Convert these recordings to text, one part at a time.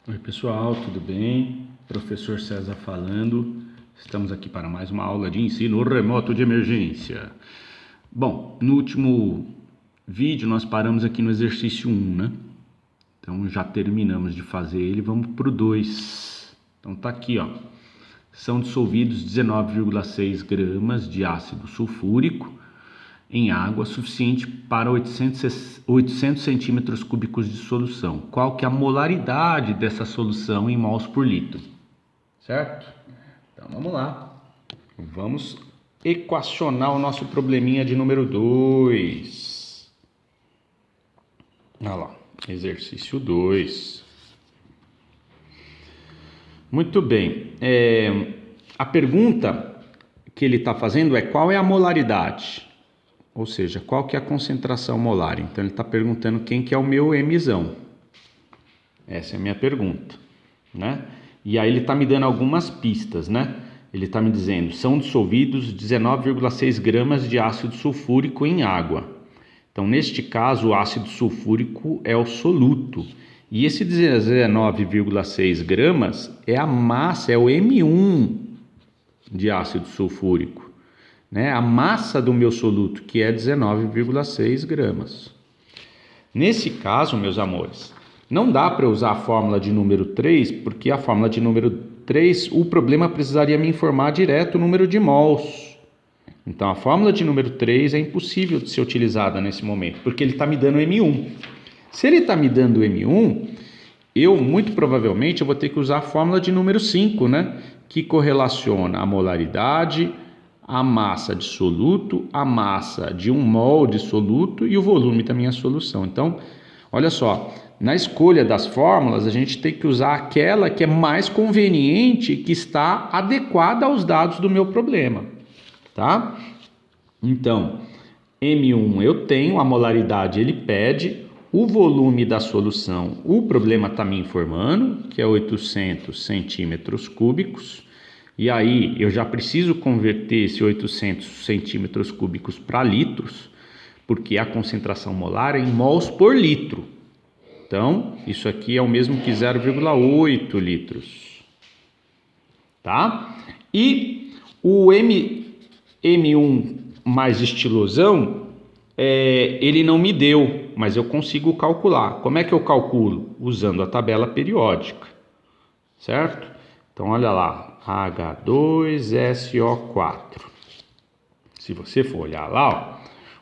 Oi pessoal, tudo bem? Professor César falando. Estamos aqui para mais uma aula de ensino remoto de emergência. Bom, no último vídeo nós paramos aqui no exercício 1, né? Então já terminamos de fazer ele, vamos para o 2. Então tá aqui, ó. São dissolvidos 19,6 gramas de ácido sulfúrico em água suficiente para 800 centímetros cúbicos de solução. Qual que é a molaridade dessa solução em mols por litro? Certo? Então vamos lá. Vamos equacionar o nosso probleminha de número 2. Olha lá, exercício 2. Muito bem. A pergunta que ele está fazendo é qual é a molaridade? Ou seja, qual que é a concentração molar? Então ele está perguntando quem que é o meu Mzão. Essa é a minha pergunta, né? E aí ele está me dando algumas pistas, né? Ele está me dizendo, são dissolvidos 19,6 gramas de ácido sulfúrico em água. Então, neste caso, o ácido sulfúrico é o soluto. E esse 19,6 gramas é a massa, é o M1 de ácido sulfúrico. Né? A massa do meu soluto, que é 19,6 gramas. Nesse caso, meus amores, não dá para usar a fórmula de número 3, porque a fórmula de número 3, o problema precisaria me informar direto o número de mols. Então, a fórmula de número 3 é impossível de ser utilizada nesse momento, porque ele está me dando M1. Se ele está me dando M1, muito provavelmente, eu vou ter que usar a fórmula de número 5, né? Que correlaciona a molaridade, a massa de soluto, a massa de 1 mol de soluto e o volume da minha solução. Então, olha só, na escolha das fórmulas, a gente tem que usar aquela que é mais conveniente, que está adequada aos dados do meu problema, tá? Então, M1 eu tenho, a molaridade ele pede, o volume da solução, o problema está me informando, que é 800 centímetros cúbicos. E aí eu já preciso converter esse 800 centímetros cúbicos para litros, porque a concentração molar é em mols por litro. Então, isso aqui é o mesmo que 0,8 litros. Tá? E o M1 mais estilosão, ele não me deu, mas eu consigo calcular. Como é que eu calculo? Usando a tabela periódica, certo? Então, olha lá, H2SO4. Se você for olhar lá, ó,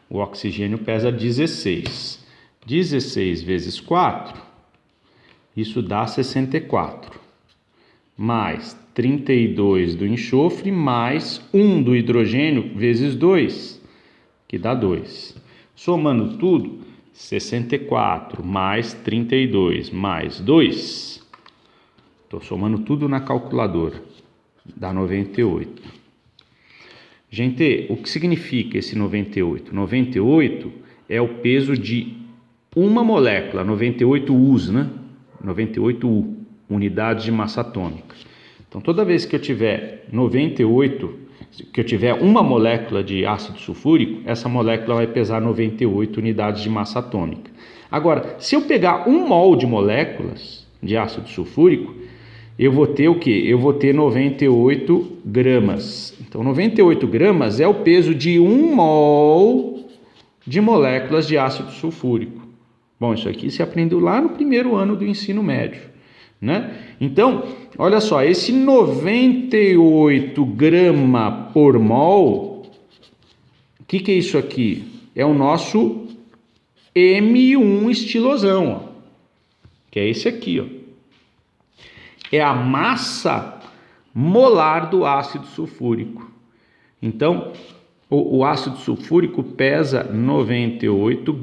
o oxigênio pesa 16. 16 vezes 4, isso dá 64. Mais 32 do enxofre, mais 1 do hidrogênio, vezes 2, que dá 2. Somando tudo, 64 mais 32 mais 2. Estou somando tudo na calculadora. Dá 98. Gente, o que significa esse 98? 98 é o peso de uma molécula, 98 U's, né? 98 U, unidades de massa atômica. Então, toda vez que eu tiver 98, que eu tiver uma molécula de ácido sulfúrico, essa molécula vai pesar 98 unidades de massa atômica. Agora, se eu pegar 1 mol de moléculas de ácido sulfúrico, eu vou ter o quê? Eu vou ter 98 gramas. Então, 98 gramas é o peso de 1 mol de moléculas de ácido sulfúrico. Bom, isso aqui se aprendeu lá no primeiro ano do ensino médio, né? Então, olha só, esse 98 grama por mol, o que é isso aqui? É o nosso M1 estilosão, ó, que é esse aqui, ó. É a massa molar do ácido sulfúrico. Então, o ácido sulfúrico pesa 98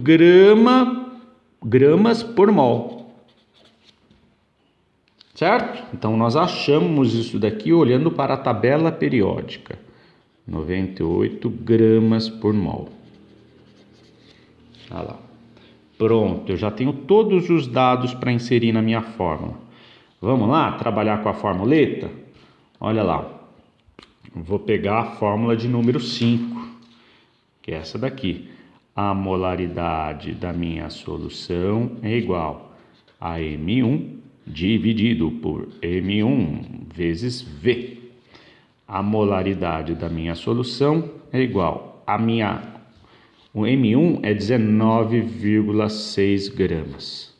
gramas por mol. Certo? Então, nós achamos isso daqui olhando para a tabela periódica. 98 gramas por mol. Olha lá. Pronto, eu já tenho todos os dados para inserir na minha fórmula. Vamos lá trabalhar com a formuleta? Olha lá, vou pegar a fórmula de número 5, que é essa daqui. A molaridade da minha solução é igual a M1 dividido por M1 vezes V. A molaridade da minha solução é igual a o M1 é 19,6 gramas.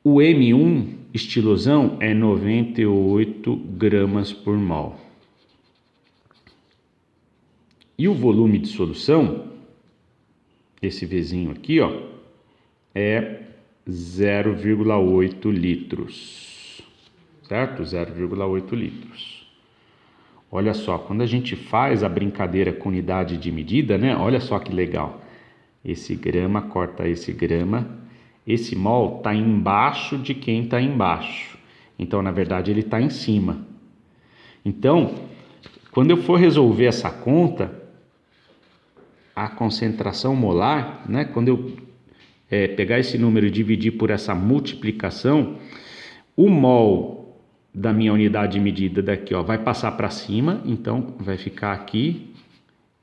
O M1 estilosão é 98 gramas por mol. E o volume de solução, esse Vzinho aqui, ó, é 0,8 litros, certo? 0,8 litros. Olha só, quando a gente faz a brincadeira com unidade de medida, né? Olha só que legal. Esse grama corta esse grama. Esse mol está embaixo de quem está embaixo. Então, na verdade, ele está em cima. Então, quando eu for resolver essa conta, a concentração molar, né? Quando eu pegar esse número e dividir por essa multiplicação, o mol da minha unidade de medida daqui, ó, vai passar para cima, então vai ficar aqui,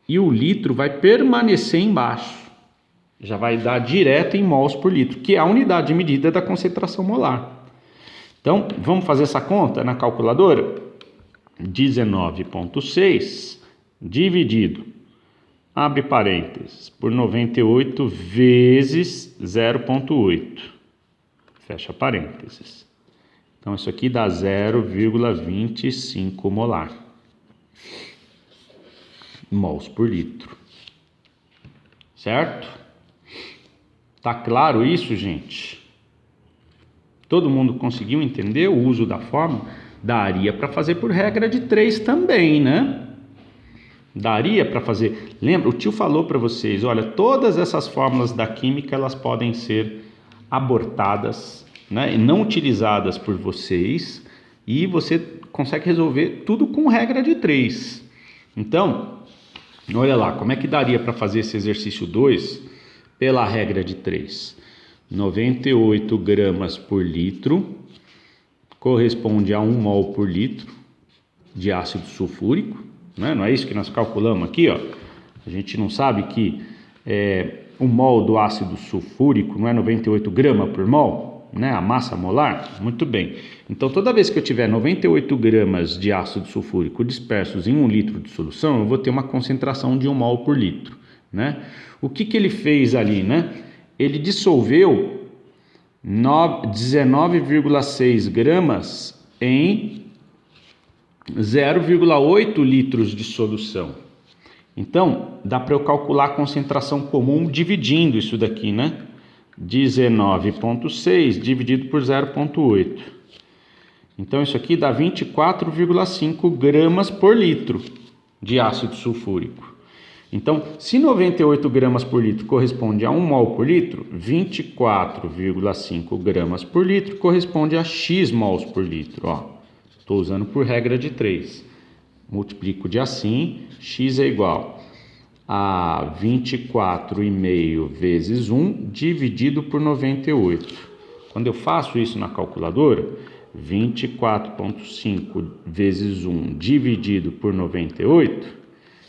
e o litro vai permanecer embaixo. Já vai dar direto em mols por litro, que é a unidade de medida da concentração molar. Então, vamos fazer essa conta na calculadora? 19,6 dividido, abre parênteses, por 98 vezes 0,8, fecha parênteses. Então, isso aqui dá 0,25 molar, mols por litro, certo? Tá claro isso, gente? Todo mundo conseguiu entender o uso da fórmula? Daria para fazer por regra de 3 também, né? Daria para fazer. Lembra, o tio falou para vocês, olha, todas essas fórmulas da química, elas podem ser abortadas, né, e não utilizadas por vocês, e você consegue resolver tudo com regra de 3. Então, olha lá, como é que daria para fazer esse exercício 2 pela regra de 3? 98 gramas por litro corresponde a 1 mol por litro de ácido sulfúrico, né? Não é isso que nós calculamos aqui, ó? A gente não sabe que o mol do ácido sulfúrico não é 98 gramas por mol? Né, a massa molar? Muito bem. Então, toda vez que eu tiver 98 gramas de ácido sulfúrico dispersos em 1 litro de solução, eu vou ter uma concentração de 1 mol por litro, né? O que ele fez ali, né? Ele dissolveu 19,6 gramas em 0,8 litros de solução. Então, dá para eu calcular a concentração comum dividindo isso daqui, né? 19,6 dividido por 0,8. Então, isso aqui dá 24,5 gramas por litro de ácido sulfúrico. Então, se 98 gramas por litro corresponde a 1 mol por litro, 24,5 gramas por litro corresponde a X mols por litro. Estou usando por regra de 3. Multiplico de assim, X é igual a 24,5 vezes 1 dividido por 98. Quando eu faço isso na calculadora, 24,5 vezes 1 dividido por 98,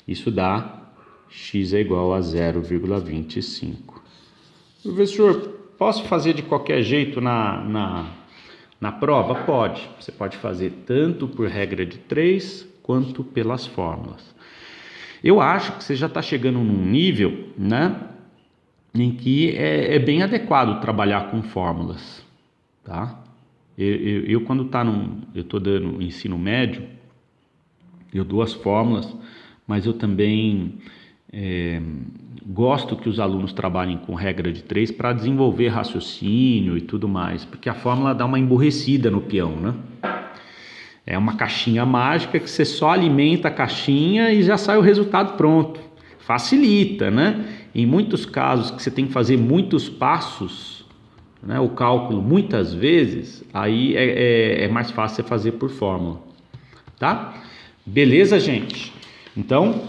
isso dá X é igual a 0,25. Professor, posso fazer de qualquer jeito na prova? Pode. Você pode fazer tanto por regra de 3 quanto pelas fórmulas. Eu acho que você já está chegando num nível, né, em que é bem adequado trabalhar com fórmulas, tá? Eu quando eu estou dando ensino médio, eu dou as fórmulas, mas eu também gosto que os alunos trabalhem com regra de 3 para desenvolver raciocínio e tudo mais, porque a fórmula dá uma emburrecida no peão, né? É uma caixinha mágica que você só alimenta a caixinha e já sai o resultado pronto. Facilita, né? Em muitos casos que você tem que fazer muitos passos, né, o cálculo muitas vezes, aí é mais fácil você fazer por fórmula, tá? Beleza, gente? Então,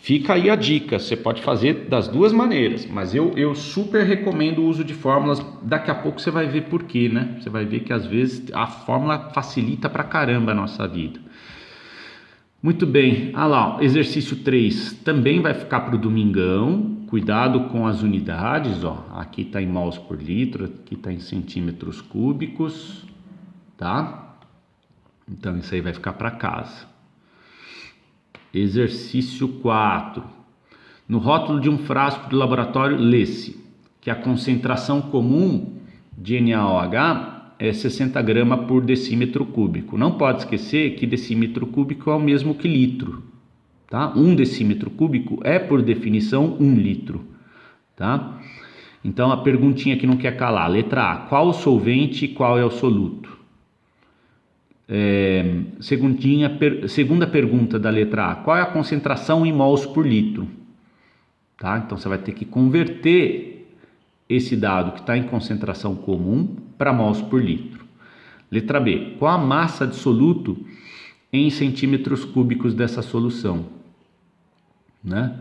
fica aí a dica, você pode fazer das duas maneiras, mas eu super recomendo o uso de fórmulas. Daqui a pouco você vai ver por quê, né? Você vai ver que às vezes a fórmula facilita pra caramba a nossa vida. Muito bem, lá, ó, exercício 3 também vai ficar para o domingão, cuidado com as unidades, ó. Aqui está em mols por litro, aqui está em centímetros cúbicos, tá? Então isso aí vai ficar para casa. Exercício 4. No rótulo de um frasco de laboratório, lê-se que a concentração comum de NaOH é 60 gramas por decímetro cúbico. Não pode esquecer que decímetro cúbico é o mesmo que litro, tá? 1 decímetro cúbico é, por definição, 1 litro, tá? Então, a perguntinha que não quer calar. Letra A, qual o solvente e qual é o soluto? Segunda pergunta da letra A, qual é a concentração em mols por litro? Tá? Então, você vai ter que converter esse dado que está em concentração comum para mols por litro. Letra B, qual a massa de soluto em centímetros cúbicos dessa solução? Né?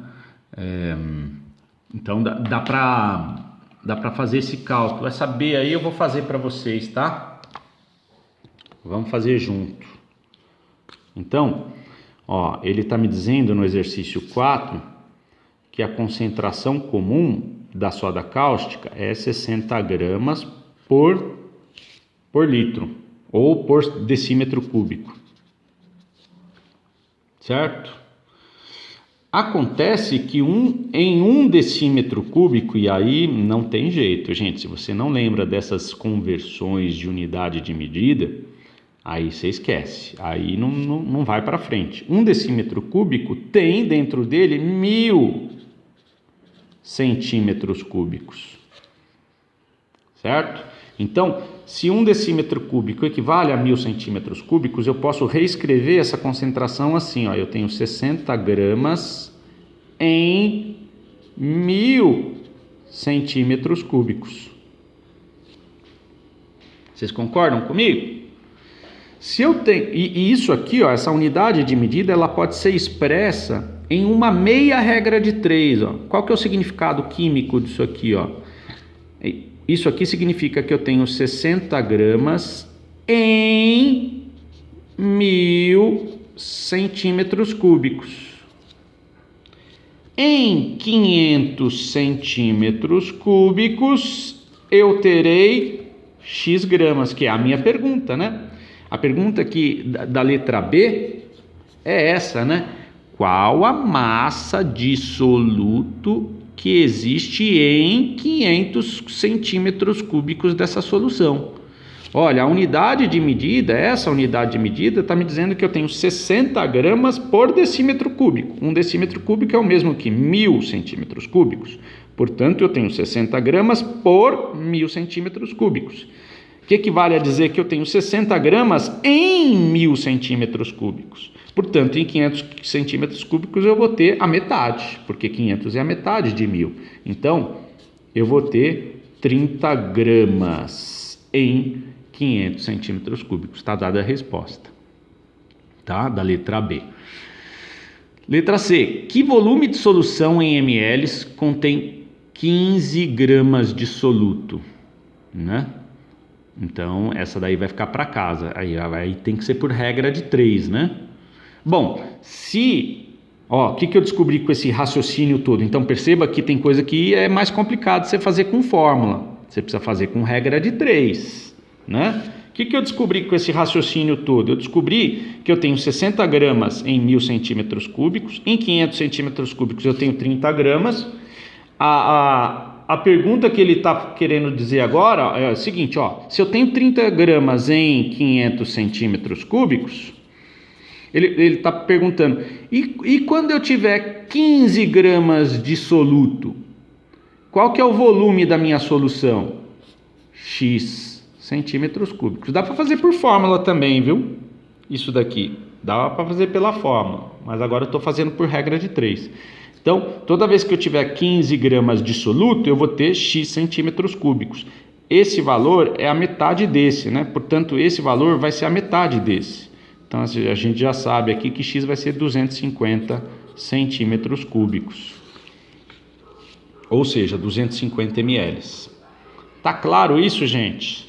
Então dá para fazer esse cálculo. Essa B aí eu vou fazer para vocês, tá? Vamos fazer junto. Então, ó, ele está me dizendo no exercício 4 que a concentração comum da soda cáustica é 60 gramas por litro ou por decímetro cúbico, certo? Acontece que em 1 decímetro cúbico, e aí não tem jeito, gente, se você não lembra dessas conversões de unidade de medida, aí você esquece, aí não vai para frente. 1 decímetro cúbico tem dentro dele 1000 centímetros cúbicos, certo? Então, se 1 decímetro cúbico equivale a 1000 centímetros cúbicos, eu posso reescrever essa concentração assim, ó, eu tenho 60 gramas em 1000 centímetros cúbicos. Vocês concordam comigo? Se eu tenho, e isso aqui, ó, essa unidade de medida, ela pode ser expressa em uma meia regra de 3, ó. Qual que é o significado químico disso aqui, ó? Isso aqui significa que eu tenho 60 gramas em 1000 centímetros cúbicos. Em 500 centímetros cúbicos, eu terei X gramas, que é a minha pergunta, né? A pergunta aqui da letra B é essa, né? Qual a massa de soluto que existe em 500 centímetros cúbicos dessa solução? Olha, a unidade de medida, essa unidade de medida está me dizendo que eu tenho 60 gramas por decímetro cúbico. 1 decímetro cúbico é o mesmo que 1000 centímetros cúbicos. Portanto, eu tenho 60 gramas por 1000 centímetros cúbicos. Que equivale a dizer que eu tenho 60 gramas em 1000 centímetros cúbicos. Portanto, em 500 centímetros cúbicos eu vou ter a metade, porque 500 é a metade de 1000. Então, eu vou ter 30 gramas em 500 centímetros cúbicos. Está dada a resposta, tá? Da letra B. Letra C. Que volume de solução em ml contém 15 gramas de soluto? Né? Então, essa daí vai ficar para casa. Aí tem que ser por regra de 3, né? Bom, o que eu descobri com esse raciocínio todo? Então, perceba que tem coisa que é mais complicado você fazer com fórmula. Você precisa fazer com regra de 3, né? O que eu descobri com esse raciocínio todo? Eu descobri que eu tenho 60 gramas em 1000 centímetros cúbicos. Em 500 centímetros cúbicos eu tenho 30 gramas. A pergunta que ele está querendo dizer agora é o seguinte, ó, se eu tenho 30 gramas em 500 centímetros cúbicos, ele está perguntando, e quando eu tiver 15 gramas de soluto, qual que é o volume da minha solução? X centímetros cúbicos. Dá para fazer por fórmula também, viu? Isso daqui, dá para fazer pela fórmula, mas agora eu estou fazendo por regra de 3. Então, toda vez que eu tiver 15 gramas de soluto, eu vou ter X centímetros cúbicos. Esse valor é a metade desse, né? Portanto, esse valor vai ser a metade desse. Então, a gente já sabe aqui que X vai ser 250 centímetros cúbicos. Ou seja, 250 ml. Tá claro isso, gente?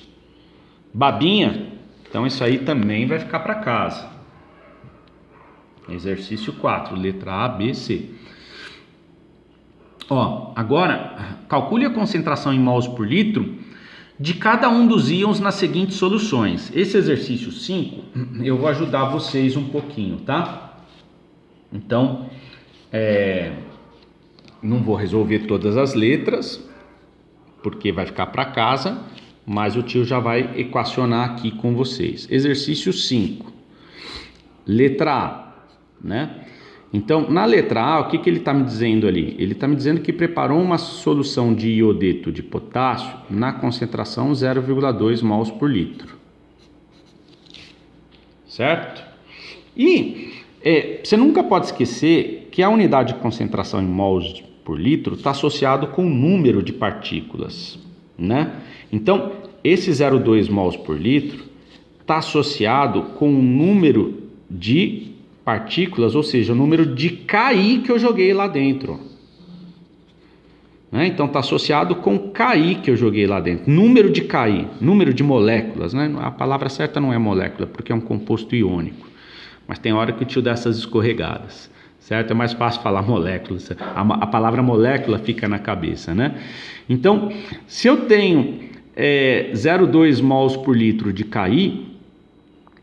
Babinha? Então, isso aí também vai ficar para casa. Exercício 4, letra A, B, C. Ó, agora, calcule a concentração em mols por litro de cada um dos íons nas seguintes soluções. Esse exercício 5, eu vou ajudar vocês um pouquinho, tá? Então, não vou resolver todas as letras, porque vai ficar para casa, mas o tio já vai equacionar aqui com vocês. Exercício 5, letra A, né? Então, na letra A, o que ele está me dizendo ali? Ele está me dizendo que preparou uma solução de iodeto de potássio na concentração 0,2 mols por litro. Certo? E você nunca pode esquecer que a unidade de concentração em mols por litro está associado com o número de partículas, né? Então, esse 0,2 mols por litro está associado com o número de partículas, ou seja, o número de KI que eu joguei lá dentro, né? Então está associado com KI que eu joguei lá dentro, número de KI, número de moléculas, né? A palavra certa não é molécula, porque é um composto iônico, mas tem hora que o tio dá essas escorregadas, certo? É mais fácil falar moléculas, a palavra molécula fica na cabeça, né? Então, se eu tenho 0,2 mols por litro de KI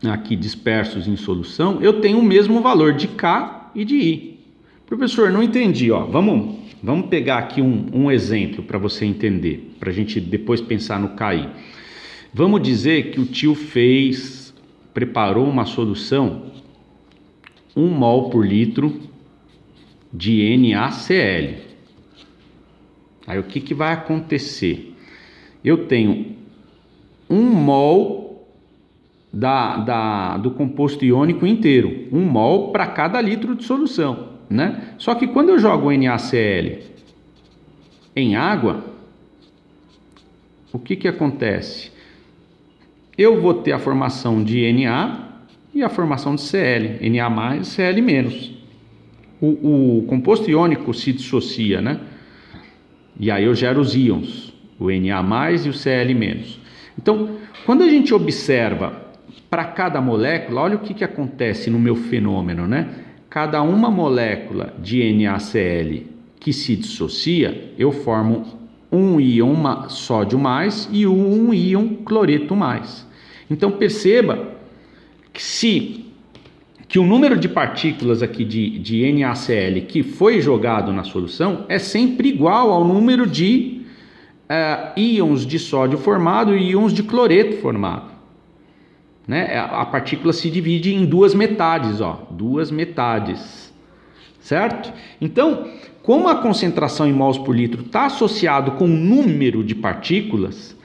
aqui dispersos em solução, eu tenho o mesmo valor de K e de I. Professor, não entendi, ó. Vamos pegar aqui um exemplo para você entender, para a gente depois pensar no KI. Vamos dizer que o tio preparou uma solução 1 mol por litro de NaCl. Aí o que vai acontecer? Eu tenho 1 mol do composto iônico inteiro, 1 mol para cada litro de solução, né? Só que quando eu jogo o NaCl em água, o que acontece? Eu vou ter a formação de Na e a formação de Cl, Na mais, Cl menos. O composto iônico se dissocia, né? E aí eu gero os íons, o Na mais e o Cl menos. Então, quando a gente observa para cada molécula, olha o que acontece no meu fenômeno, né? Cada uma molécula de NaCl que se dissocia, eu formo um íon sódio mais e um íon cloreto mais. Então perceba que o número de partículas aqui de NaCl que foi jogado na solução é sempre igual ao número de íons de sódio formado e íons de cloreto formado. Né? A partícula se divide em duas metades, duas metades, certo? Então, como a concentração em mols por litro está associado com o número de partículas,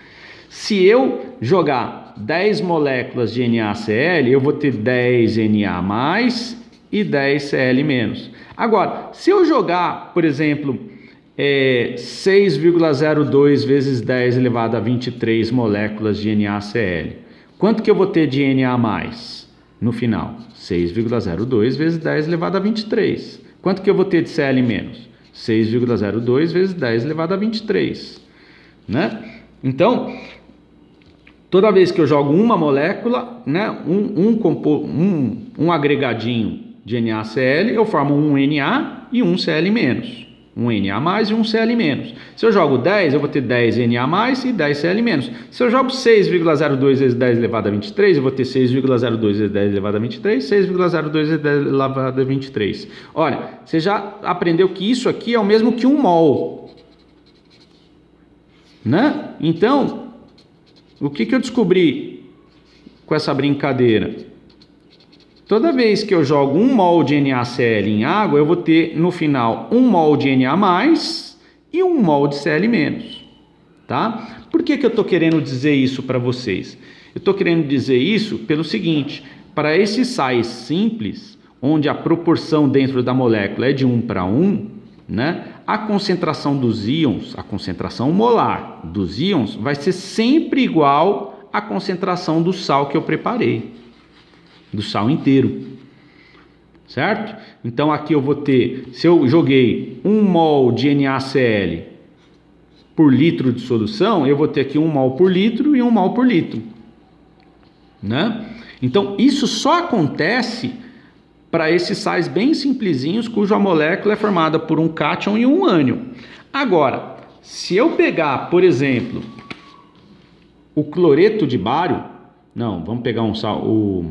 se eu jogar 10 moléculas de NaCl, eu vou ter 10 Na mais e 10 Cl menos. Agora, se eu jogar, por exemplo, 6,02 vezes 10 elevado a 23 moléculas de NaCl, quanto que eu vou ter de Na mais no final? 6,02 vezes 10 elevado a 23. Quanto que eu vou ter de Cl menos? 6,02 vezes 10 elevado a 23. Né? Então, toda vez que eu jogo uma molécula, né, um agregadinho de NaCl, eu formo um Na e um Cl menos. Um Na mais e um Cl menos. Se eu jogo 10, eu vou ter 10 Na mais e 10 Cl menos. Se eu jogo 6,02 vezes 10 elevado a 23, eu vou ter 6,02 vezes 10 elevado a 23, 6,02 vezes 10 elevado a 23. Olha, você já aprendeu que isso aqui é o mesmo que 1 mol. Né? Então, o que eu descobri com essa brincadeira? Toda vez que eu jogo 1 mol de NaCl em água, eu vou ter no final 1 mol de Na mais e 1 mol de Cl menos, tá? Por que eu estou querendo dizer isso para vocês? Eu estou querendo dizer isso pelo seguinte: para esses sais simples, onde a proporção dentro da molécula é de 1 para 1, né? A concentração dos íons, a concentração molar dos íons vai ser sempre igual à concentração do sal que eu preparei. Do sal inteiro, certo? Então aqui eu vou ter, se eu joguei 1 mol de NaCl por litro de solução, eu vou ter aqui 1 mol por litro e 1 mol por litro, né? Então isso só acontece para esses sais bem simplesinhos, cuja molécula é formada por um cátion e um ânion. Agora, se eu pegar, por exemplo, o cloreto de bário, não, vamos pegar um sal, o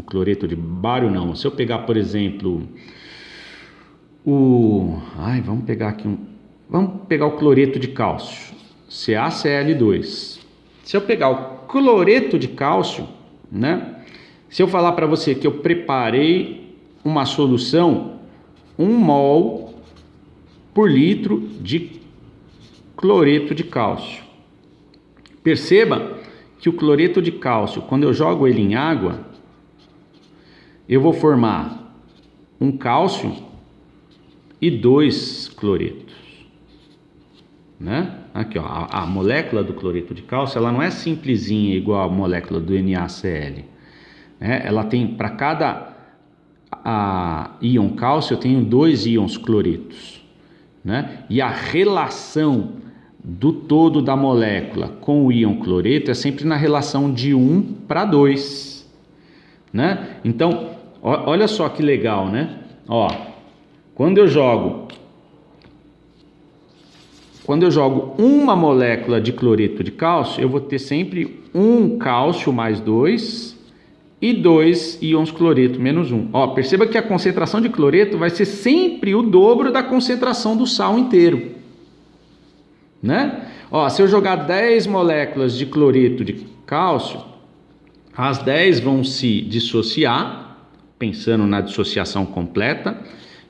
cloreto de bário não. Se eu pegar, por exemplo, vamos pegar o cloreto de cálcio, CaCl2. Se eu pegar o cloreto de cálcio, né? Se eu falar para você que eu preparei uma solução, 1 mol por litro de cloreto de cálcio. Perceba que o cloreto de cálcio, quando eu jogo ele em água, eu vou formar um cálcio e 2 cloretos, né? Aqui, ó, a molécula do cloreto de cálcio, ela não é simplesinha igual a molécula do NaCl, né? Ela tem, para cada íon cálcio, eu tenho 2 íons cloretos, né? E a relação do todo da molécula com o íon cloreto é sempre na relação de 1:2, né? Então, olha só que legal, né? Ó, quando eu jogo uma molécula de cloreto de cálcio, eu vou ter sempre um cálcio mais 2 e 2 íons cloreto menos 1. Ó, perceba que a concentração de cloreto vai ser sempre o dobro da concentração do sal inteiro, né? Ó, se eu jogar 10 moléculas de cloreto de cálcio, as 10 vão se dissociar, pensando na dissociação completa,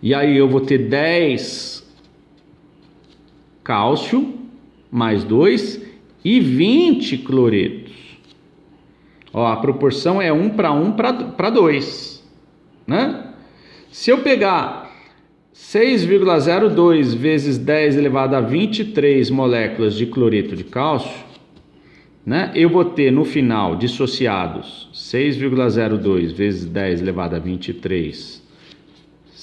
e aí eu vou ter 10 cálcio mais 2 e 20 cloretos. Ó, a proporção é 1:1:2, né? Se eu pegar 6,02 vezes 10 elevado a 23 moléculas de cloreto de cálcio, né? Eu vou ter no final dissociados 6,02 vezes 10 elevado a 23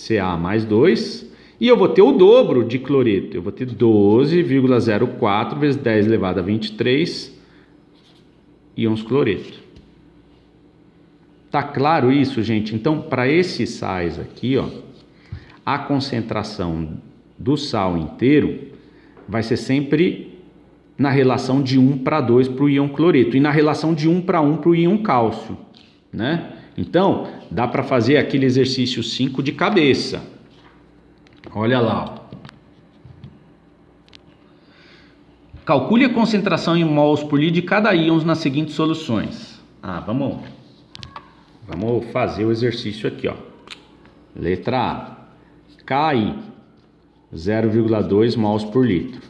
Ca mais 2, e eu vou ter o dobro de cloreto, eu vou ter 12,04 vezes 10 elevado a 23 íons cloreto. Tá claro isso, gente? Então, para esses sais aqui, ó, a concentração do sal inteiro vai ser sempre na relação de 1:2 para o íon cloreto e na relação de 1:1 para o íon cálcio, né? Então, dá para fazer aquele exercício 5 de cabeça. Olha lá, ó. Calcule a concentração em mols por litro de cada íon nas seguintes soluções. Vamos fazer o exercício aqui, ó. Letra A. KI, 0,2 mols por litro.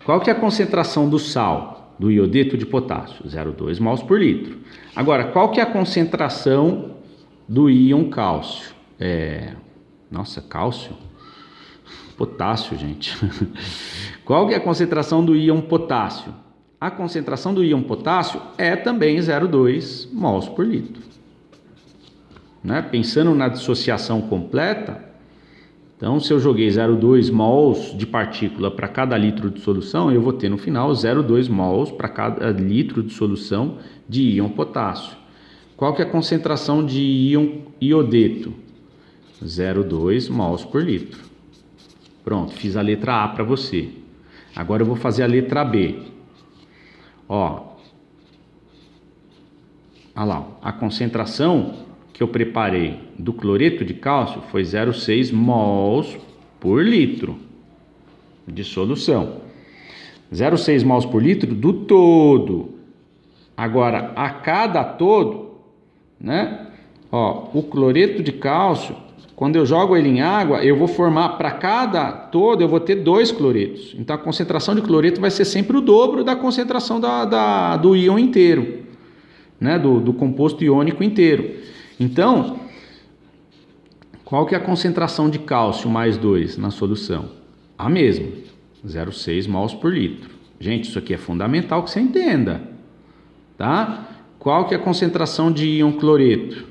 Qual que é a concentração do sal, do iodeto de potássio? 0,2 mols por litro. Agora, qual que é a concentração do íon cálcio? Cálcio? Potássio, gente. Qual que é a concentração do íon potássio? A concentração do íon potássio é também 0,2 mols por litro, né? Pensando na dissociação completa, então se eu joguei 0,2 mols de partícula para cada litro de solução, eu vou ter no final 0,2 mols para cada litro de solução de íon potássio. Qual que é a concentração de íon iodeto? 0,2 mols por litro. Pronto, fiz a letra A para você. Agora eu vou fazer a letra B. Ó, olha lá, a concentração que eu preparei do cloreto de cálcio foi 0,6 mols por litro de solução. 0,6 mols por litro do todo. Agora, a cada todo, né? Ó, o cloreto de cálcio, quando eu jogo ele em água, eu vou formar, para cada todo, eu vou ter 2 cloretos. Então, a concentração de cloreto vai ser sempre o dobro da concentração do íon inteiro, né? Do composto iônico inteiro. Então, qual que é a concentração de cálcio mais 2 na solução? A mesma, 0,6 mols por litro. Gente, isso aqui é fundamental que você entenda, tá? Qual que é a concentração de íon cloreto?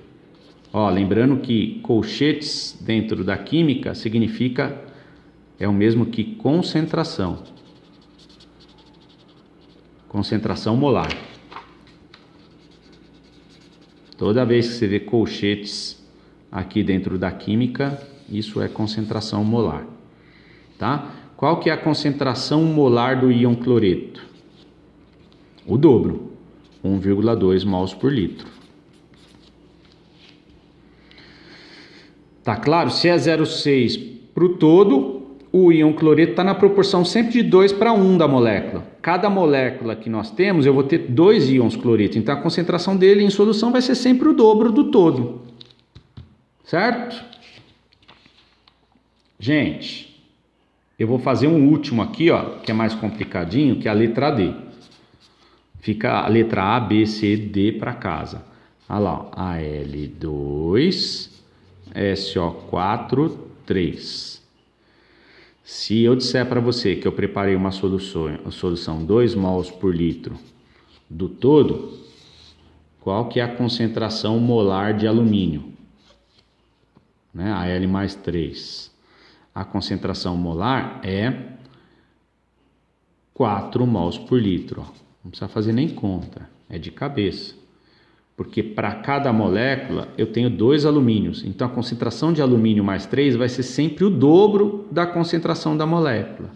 Ó, lembrando que colchetes dentro da química é o mesmo que concentração. Concentração molar. Toda vez que você vê colchetes aqui dentro da química, isso é concentração molar, tá? Qual que é a concentração molar do íon cloreto? O dobro, 1,2 mols por litro. Tá claro? Se é 0,6 para o todo, o íon cloreto está na proporção sempre de 2 para 1 da molécula. Cada molécula que nós temos, eu vou ter 2 íons cloreto. Então, a concentração dele em solução vai ser sempre o dobro do todo. Certo? Gente, eu vou fazer um último aqui, ó, que é mais complicadinho, que é a letra D. Fica a letra A, B, C, D para casa. Olha lá, ó, Al2, SO4, 3. Se eu disser para você que eu preparei uma solução 2 mols por litro do todo, qual que é a concentração molar de alumínio? Né? Al mais 3. A concentração molar é 4 mols por litro. Ó. Não precisa fazer nem conta, é de cabeça. Porque para cada molécula eu tenho 2 alumínios. Então a concentração de alumínio mais 3 vai ser sempre o dobro da concentração da molécula.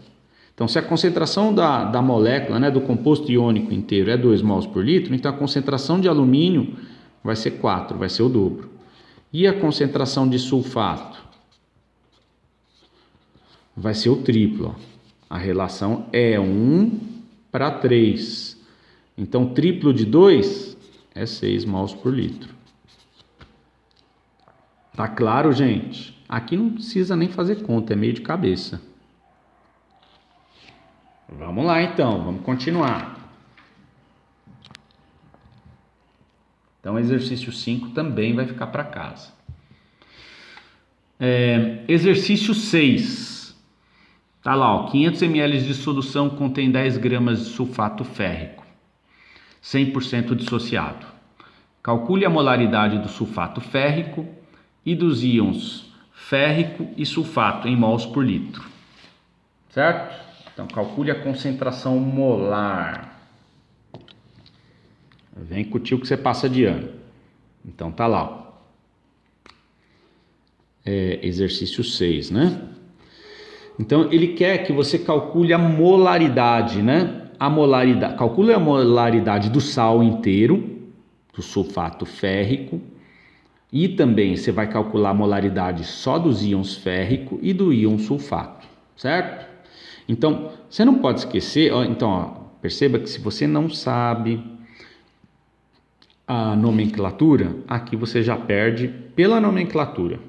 Então se a concentração da molécula, né, do composto iônico inteiro é 2 mols por litro, então a concentração de alumínio vai ser 4, vai ser o dobro. E a concentração de sulfato? Vai ser o triplo. Ó. A relação é 1 para 3. Então triplo de 2 é 6 mols por litro. Tá claro, gente? Aqui não precisa nem fazer conta, é meio de cabeça. Vamos lá, então. Vamos continuar. Então, exercício 5 também vai ficar para casa. Exercício 6. Tá lá, ó, 500 ml de solução contém 10 gramas de sulfato férrico. 100% dissociado. Calcule a molaridade do sulfato férrico e dos íons férrico e sulfato em mols por litro. Certo? Então, calcule a concentração molar. Vem com o tio que você passa de ano. Então, tá lá. Ó. Exercício 6, né? Então, ele quer que você calcule a molaridade, né? Calcule a molaridade do sal inteiro, do sulfato férrico, e também você vai calcular a molaridade só dos íons férrico e do íon sulfato, certo? Então, você não pode esquecer, perceba que se você não sabe a nomenclatura, aqui você já perde pela nomenclatura,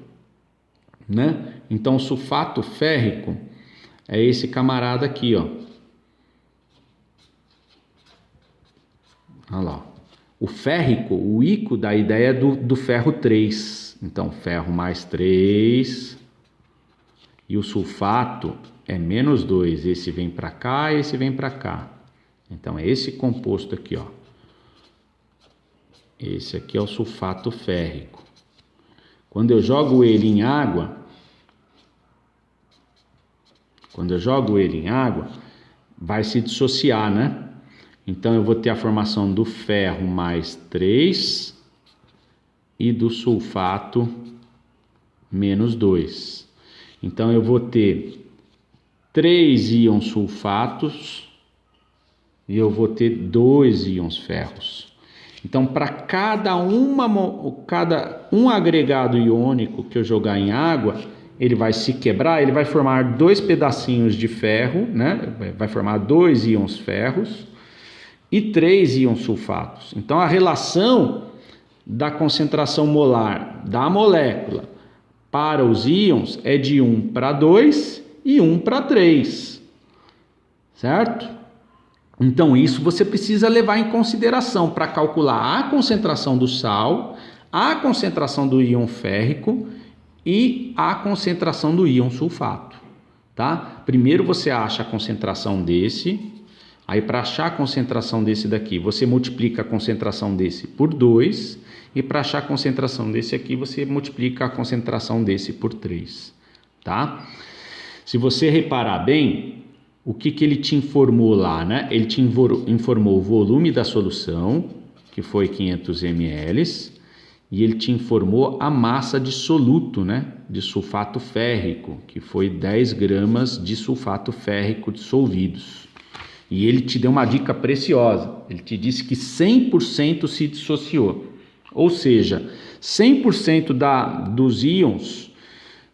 né? Então, o sulfato férrico é esse camarada aqui, ó. Olha lá. O férrico, o ico da ideia do ferro 3. Então, ferro mais 3. E o sulfato é menos 2. Esse vem para cá, esse vem para cá. Então, é esse composto aqui, ó. Esse aqui é o sulfato férrico. Quando eu jogo ele em água, vai se dissociar, né? Então, eu vou ter a formação do ferro mais 3 e do sulfato menos 2. Então, eu vou ter 3 íons sulfatos e eu vou ter 2 íons ferros. Então, para cada um agregado iônico que eu jogar em água, ele vai se quebrar, ele vai formar 2 pedacinhos de ferro, né? Vai formar 2 íons ferros e 3 íons sulfatos. Então, a relação da concentração molar da molécula para os íons é de 1 para 2 e 1 para 3, certo? Então, isso você precisa levar em consideração para calcular a concentração do sal, a concentração do íon férrico e a concentração do íon sulfato, tá? Primeiro você acha a concentração desse. Aí, para achar a concentração desse daqui, você multiplica a concentração desse por 2. E para achar a concentração desse aqui, você multiplica a concentração desse por 3. Tá? Se você reparar bem, o que ele te informou lá, né? Ele te informou o volume da solução, que foi 500 ml, e ele te informou a massa de soluto, né, de sulfato férrico, que foi 10 gramas de sulfato férrico dissolvidos. E ele te deu uma dica preciosa, ele te disse que 100% se dissociou, ou seja, 100% dos íons,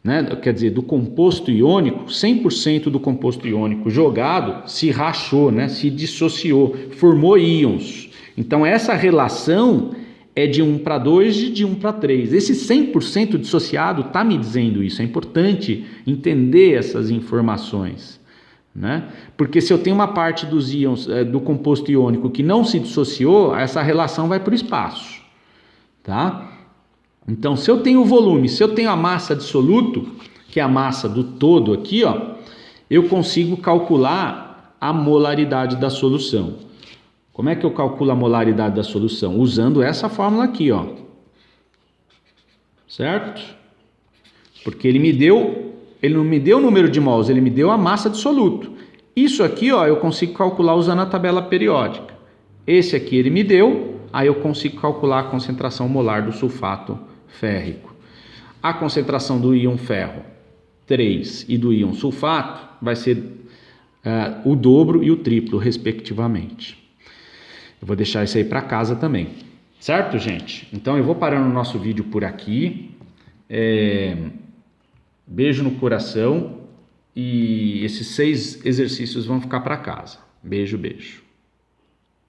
né, quer dizer, do composto iônico, 100% do composto iônico jogado se rachou, né, se dissociou, formou íons. Então essa relação é de 1 para 2 e de 1 para 3. Esse 100% dissociado está me dizendo isso. É importante entender essas informações, né? Porque se eu tenho uma parte dos íons do composto iônico que não se dissociou, essa relação vai para o espaço, tá? Então, se eu tenho o volume, se eu tenho a massa de soluto, que é a massa do todo aqui, ó, eu consigo calcular a molaridade da solução. Como é que eu calculo a molaridade da solução? Usando essa fórmula aqui, ó. Certo? Porque ele não me deu o número de mols, ele me deu a massa de soluto. Isso aqui, ó, eu consigo calcular usando a tabela periódica. Esse aqui ele me deu, aí eu consigo calcular a concentração molar do sulfato férrico. A concentração do íon ferro, 3, e do íon sulfato vai ser o dobro e o triplo, respectivamente. Eu vou deixar isso aí para casa também. Certo, gente? Então eu vou parando o nosso vídeo por aqui. Beijo no coração. E esses 6 exercícios vão ficar para casa. Beijo, beijo.